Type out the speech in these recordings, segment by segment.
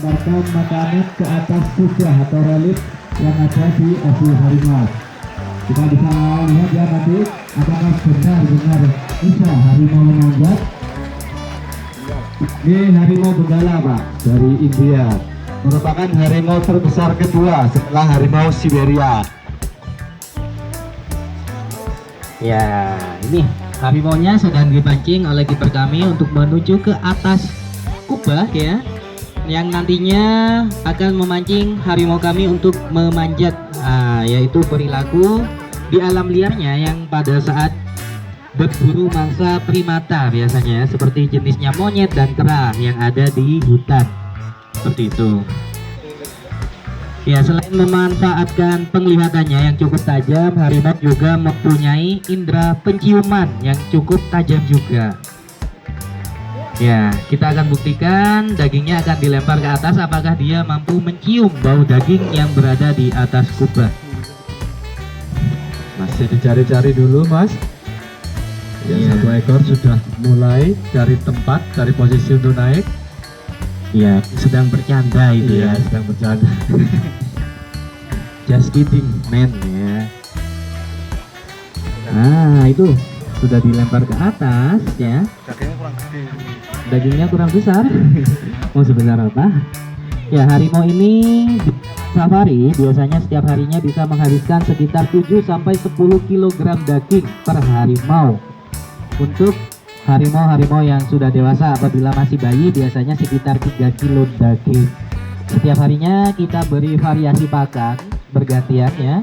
melemparkan makanan ke atas kuda atau relik yang ada di asu harimau. Kita bisa lihat ya nanti apakah benar-benar bisa harimau memanjat. Ini harimau benggala Pak, dari India, merupakan harimau terbesar kedua setelah harimau Siberia. Ya, ini harimaunya sedang dipancing oleh kiper kami untuk menuju ke atas kubah ya, yang nantinya akan memancing harimau kami untuk memanjat, yaitu perilaku di alam liarnya yang pada saat berburu mangsa primata biasanya, seperti jenisnya monyet dan kera yang ada di hutan, seperti itu. Ya, selain memanfaatkan penglihatannya yang cukup tajam, harimau juga mempunyai indera penciuman yang cukup tajam juga. Ya, kita akan buktikan dagingnya akan dilempar ke atas, apakah dia mampu mencium bau daging yang berada di atas kubah. Masih dicari-cari dulu Mas. Ya, Iya. satu ekor sudah mulai cari tempat, cari posisi untuk naik. Ya, sedang bercanda itu Iya, ya. sedang bercanda. Just kidding, man ya. Nah, itu sudah dilempar ke atas ya. Dagingnya kurang gede. Dagingnya kurang besar. Mau sebesar apa? Ya, harimau ini di safari biasanya setiap harinya bisa menghabiskan sekitar 7 sampai 10 kg daging per harimau. Untuk harimau-harimau yang sudah dewasa, apabila masih bayi biasanya sekitar 3 kilo daging. Setiap harinya kita beri variasi pakan bergantian ya.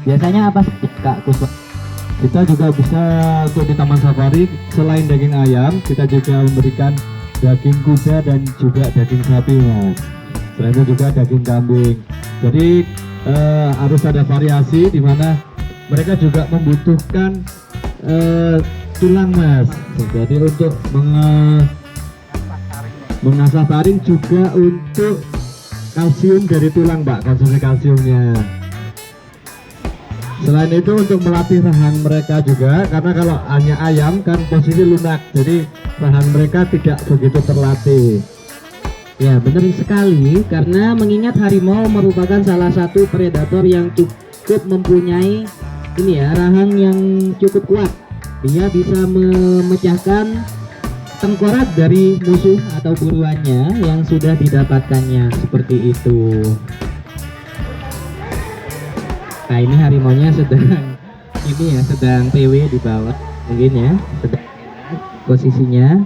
Biasanya apa sih Kak Kuswa? Kita juga bisa untuk di taman safari selain daging ayam, kita juga memberikan daging kuda dan juga daging sapi Mas. Selain itu juga daging kambing. Jadi harus ada variasi di mana mereka juga membutuhkan tulang Mas. Jadi untuk mengasah taring juga untuk kalsium dari tulang Pak, konsumsi kalsiumnya. Selain itu untuk melatih rahang mereka juga, karena kalau hanya ayam kan posisi lunak, jadi rahang mereka tidak begitu terlatih. Ya, benar sekali, karena mengingat harimau merupakan salah satu predator yang cukup mempunyai ini ya, rahang yang cukup kuat. Dia bisa memecahkan tengkorak dari musuh atau buruannya yang sudah didapatkannya, seperti itu. Nah, ini harimaunya sedang ini ya, sedang PW di bawah mungkin ya, sedang posisinya.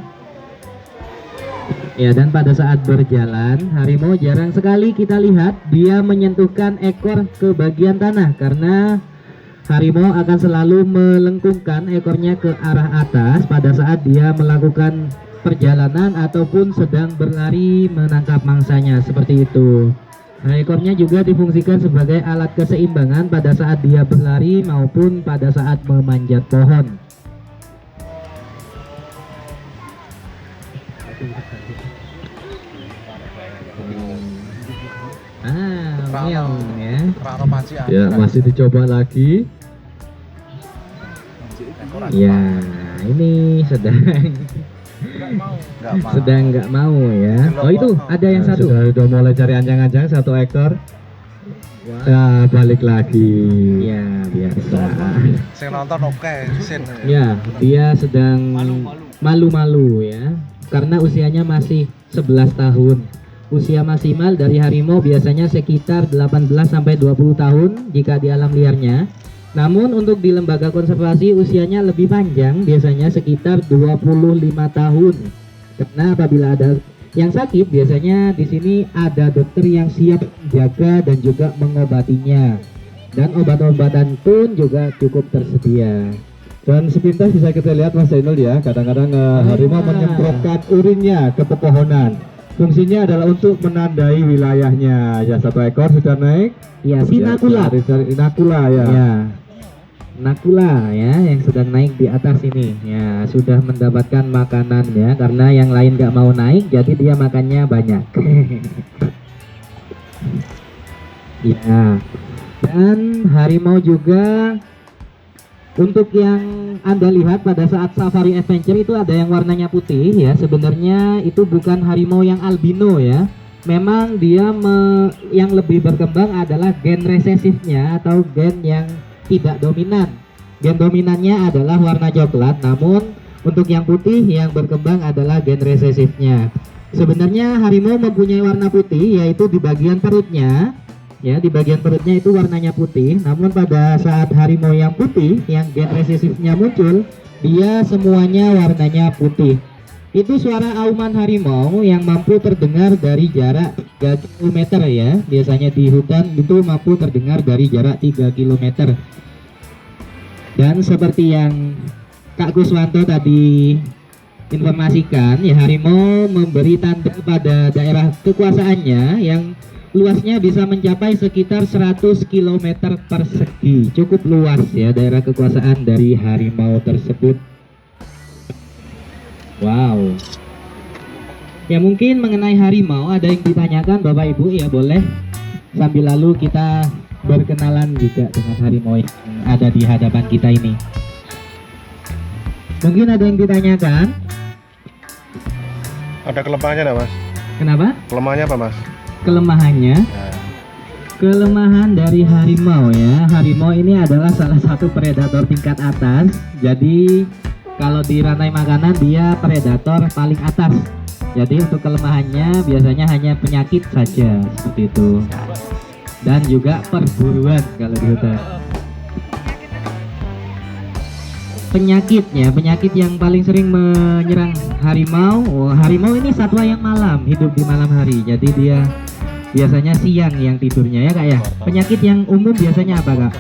Ya, dan pada saat berjalan harimau jarang sekali kita lihat dia menyentuhkan ekor ke bagian tanah, karena harimau akan selalu melengkungkan ekornya ke arah atas pada saat dia melakukan perjalanan ataupun sedang berlari menangkap mangsanya, seperti itu. Nah, ekornya juga difungsikan sebagai alat keseimbangan pada saat dia berlari maupun pada saat memanjat pohon. Meong ya. Rano panci Ya, masih dicoba lagi. Ya, ini sedang nggak mau. ya. Oh, itu ada yang Nah, satu. sudah mulai cari anjang-anjang satu ekor. Ya, balik lagi. Ya, biasa. Saya nonton oke, sin. Ya, dia sedang malu-malu ya, karena usianya masih 11 tahun. Usia maksimal dari harimau biasanya sekitar 18 sampai 20 tahun jika di alam liarnya. Namun untuk di lembaga konservasi usianya lebih panjang, biasanya sekitar 25 tahun. Karena apabila ada yang sakit, biasanya di sini ada dokter yang siap menjaga dan juga mengobatinya. Dan obat-obatan pun juga cukup tersedia. Dan sepintas bisa kita lihat Mas Zainul ya, kadang-kadang harimau menyemprotkan urinnya ke pepohonan. Fungsinya adalah untuk menandai wilayahnya. Ya, satu ekor sudah naik. Ya, si Nakula. Nakula ya. Ya, Nakula ya, yang sedang naik di atas ini. Ya, sudah mendapatkan makanan ya, karena yang lain gak mau naik, jadi dia makannya banyak. Ya, dan harimau juga untuk yang Anda lihat pada saat safari adventure itu ada yang warnanya putih ya. Sebenarnya itu bukan harimau yang albino ya. memang dia yang lebih berkembang adalah gen resesifnya atau gen yang tidak dominan. Gen dominannya adalah warna coklat, namun untuk yang putih yang berkembang adalah gen resesifnya. Sebenarnya harimau mempunyai warna putih, yaitu di bagian perutnya. Ya, di bagian perutnya itu warnanya putih. Namun pada saat harimau yang putih, yang gen resesifnya muncul, dia semuanya warnanya putih. Itu suara auman harimau yang mampu terdengar dari jarak 3 km ya. Biasanya di hutan itu mampu terdengar dari jarak 3 km. Dan seperti yang Kak Guswanto tadi informasikan, ya, harimau memberi tanda pada daerah kekuasaannya yang luasnya bisa mencapai sekitar 100 km persegi. Cukup luas ya daerah kekuasaan dari harimau tersebut. Wow. Ya, mungkin mengenai harimau ada yang ditanyakan Bapak Ibu, ya boleh. Sambil lalu kita berkenalan juga dengan harimau yang ada di hadapan kita ini. Mungkin ada yang ditanyakan. Ada kelemahannya enggak, Mas? Kenapa? Kelemahannya apa, Mas? Kelemahannya, kelemahan dari harimau ya. Harimau ini adalah salah satu predator tingkat atas. Jadi kalau di rantai makanan dia predator paling atas. Jadi untuk kelemahannya biasanya hanya penyakit saja, seperti itu. Dan juga perburuan kalau di hutan. Penyakit yang paling sering menyerang harimau. Harimau ini satwa yang malam, hidup di malam hari. Jadi dia biasanya siang yang tidurnya ya Kak ya. Penyakit yang umum biasanya apa Kak?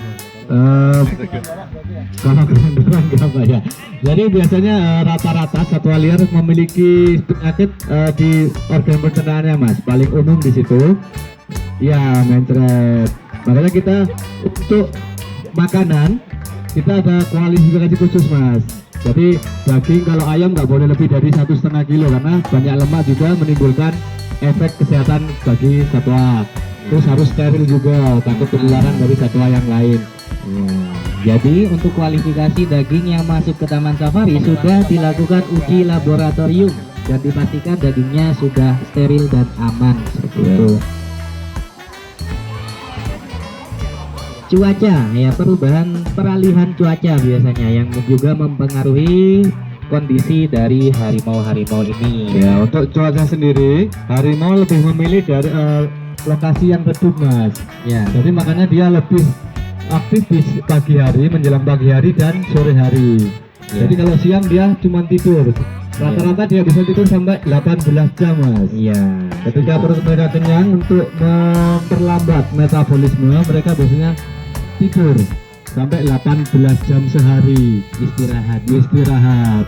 Kalau keranduan apa ya? Jadi biasanya rata-rata satwa liar memiliki penyakit di organ pencernaannya Mas. Paling umum di situ ya mencret. Makanya kita untuk makanan kita ada kualifikasi khusus Mas. Jadi daging kalau ayam nggak boleh lebih dari 1,5 kilo karena banyak lemak juga menimbulkan efek kesehatan bagi satwa. Terus harus steril juga, takut penularan dari satwa yang lain. Jadi untuk kualifikasi daging yang masuk ke taman safari sudah dilakukan uji laboratorium dan dipastikan dagingnya sudah steril dan aman seperti itu. Cuaca ya, peralihan cuaca biasanya yang juga mempengaruhi kondisi dari harimau-harimau ini. Ya, untuk cuaca sendiri harimau lebih memilih dari lokasi yang redup Mas. Ya. Jadi makanya dia lebih aktif di pagi hari, menjelang pagi hari dan sore hari. Ya. Jadi kalau siang dia cuma tidur. Rata-rata dia bisa tidur sampai 18 jam Mas. Iya. Ketika perut mereka kenyang, untuk memperlambat metabolisme mereka biasanya tidur sampai 18 jam sehari. Istirahat.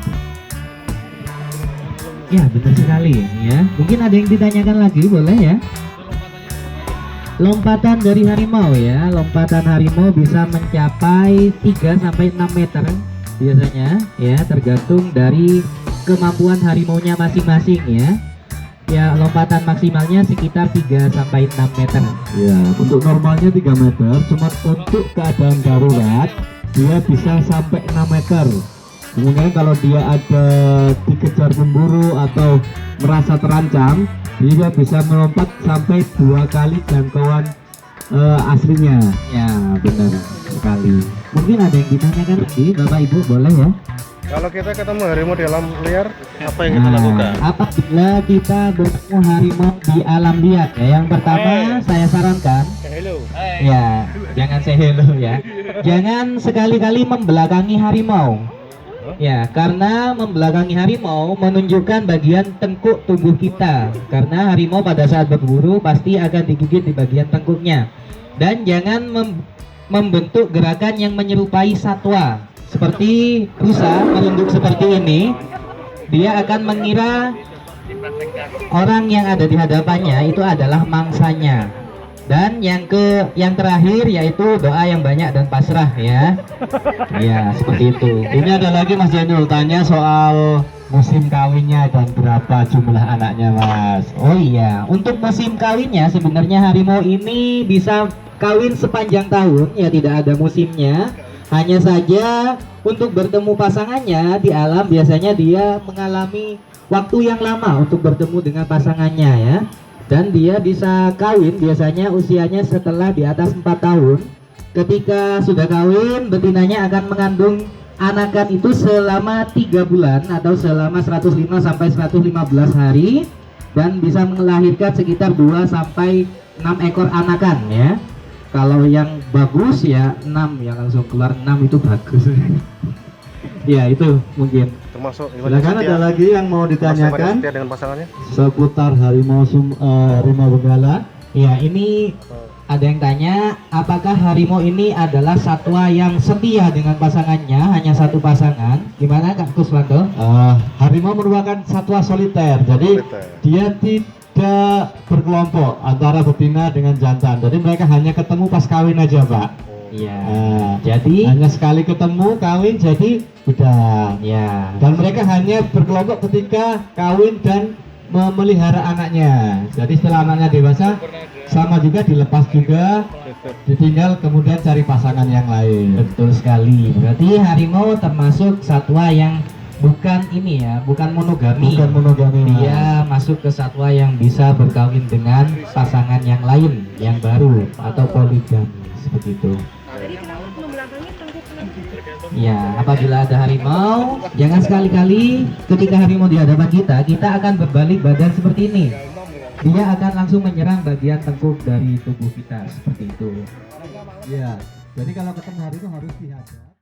Ya, benar sekali ya. Mungkin ada yang ditanyakan lagi, boleh ya? Lompatan dari harimau ya. Lompatan harimau bisa mencapai 3 sampai 6 meter biasanya ya, tergantung dari kemampuan harimaunya masing-masing ya. Ya, lompatan maksimalnya sekitar 3 sampai 6 meter. Ya, untuk normalnya 3 meter, cuma untuk keadaan darurat dia bisa sampai 6 meter. Kemudian kalau dia ada dikejar pemburu atau merasa terancam, dia bisa melompat sampai 2 kali jangkauan aslinya. Ya, benar sekali. Mungkin ada yang ditanyakan lagi, Bapak Ibu, boleh ya? Kalau kita ketemu harimau di alam liar, apa yang kita lakukan? Apabila kita bertemu harimau di alam liar ya, yang pertama saya sarankan Hello. ya, jangan say hello ya. Jangan sekali-kali membelakangi harimau. Ya, karena membelakangi harimau menunjukkan bagian tengkuk tubuh kita. Karena harimau pada saat berburu pasti akan digigit di bagian tengkuknya. Dan jangan membentuk gerakan yang menyerupai satwa. Seperti rusa merunduk seperti ini, dia akan mengira orang yang ada di hadapannya itu adalah mangsanya. Dan yang terakhir yaitu doa yang banyak dan pasrah ya. Ya, seperti itu. Ini ada lagi Mas Janul tanya soal musim kawinnya dan berapa jumlah anaknya Mas. Oh iya, untuk musim kawinnya sebenarnya harimau ini bisa kawin sepanjang tahun ya, tidak ada musimnya. Hanya saja untuk bertemu pasangannya di alam biasanya dia mengalami waktu yang lama untuk bertemu dengan pasangannya ya. Dan dia bisa kawin biasanya usianya setelah di atas 4 tahun. Ketika sudah kawin, betinanya akan mengandung anakan itu selama 3 bulan atau selama 105 sampai 115 hari dan bisa melahirkan sekitar 2 sampai 6 ekor anakan ya. Kalau yang bagus ya 6, yang langsung keluar 6 itu bagus. Ya itu mungkin. Termasuk Silakan ada lagi yang mau ditanyakan setia dengan pasangannya. seputar harimau benggala. Ya ini ada yang tanya, apakah harimau ini adalah satwa yang setia dengan pasangannya, hanya satu pasangan? Gimana Kak Kuswanto? Harimau merupakan satwa soliter, jadi Soliter. dia tidak berkelompok antara betina dengan jantan. Jadi mereka hanya ketemu pas kawin aja, Pak. Iya. Jadi hanya sekali ketemu kawin jadi udah. Ya. Dan mereka hanya berkelompok ketika kawin dan memelihara anaknya. Jadi setelah anaknya dewasa, sama juga dilepas juga, ditinggal kemudian cari pasangan yang lain. Betul sekali. Berarti harimau termasuk satwa yang bukan ini ya, bukan monogami. Bukan monogami. Dia masuk ke satwa yang bisa berkawin dengan pasangan yang lain, yang baru atau poligami seperti itu. Ya, apabila ada harimau, jangan sekali-kali ketika harimau di hadapan kita akan berbalik badan seperti ini. Dia akan langsung menyerang bagian tengkuk dari tubuh kita seperti itu. Ya, jadi kalau ketemu harimau harus dihadap.